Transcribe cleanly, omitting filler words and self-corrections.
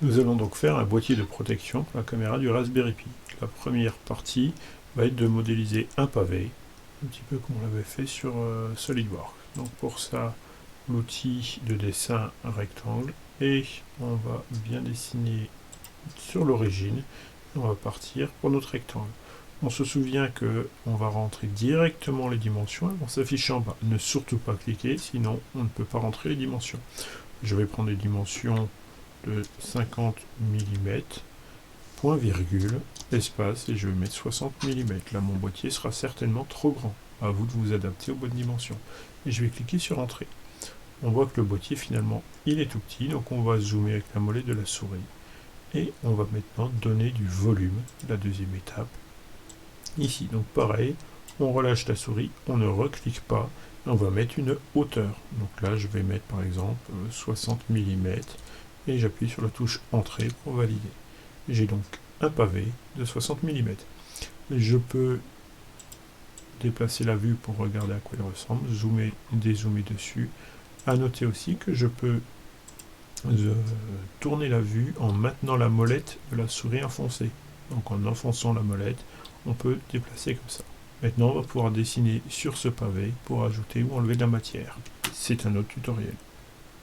Nous allons donc faire un boîtier de protection pour la caméra du Raspberry Pi. La première partie va être de modéliser un pavé, un petit peu comme on l'avait fait sur SolidWorks. Donc pour ça, l'outil de dessin rectangle, et on va bien dessiner sur l'origine. On va partir pour notre rectangle. On se souvient que on va rentrer directement les dimensions en s'affichant en bas. Ne surtout pas cliquer, sinon on ne peut pas rentrer les dimensions. Je vais prendre les dimensions de 50 mm, point virgule, espace, et je vais mettre 60 mm. Là, mon boîtier sera certainement trop grand. À vous de vous adapter aux bonnes dimensions. Et je vais cliquer sur Entrée. On voit que le boîtier, finalement, il est tout petit, donc on va zoomer avec la molette de la souris. Et on va maintenant donner du volume, la deuxième étape. Ici, donc pareil, on relâche la souris, on ne reclique pas, et on va mettre une hauteur. Donc là, je vais mettre par exemple 60 mm, et j'appuie sur la touche Entrée pour valider. J'ai donc un pavé de 60 mm. Je peux déplacer la vue pour regarder à quoi il ressemble, zoomer, dézoomer dessus. À noter aussi que je peux tourner la vue en maintenant la molette de la souris enfoncée. Donc en enfonçant la molette, on peut déplacer comme ça. Maintenant, on va pouvoir dessiner sur ce pavé pour ajouter ou enlever de la matière. C'est un autre tutoriel.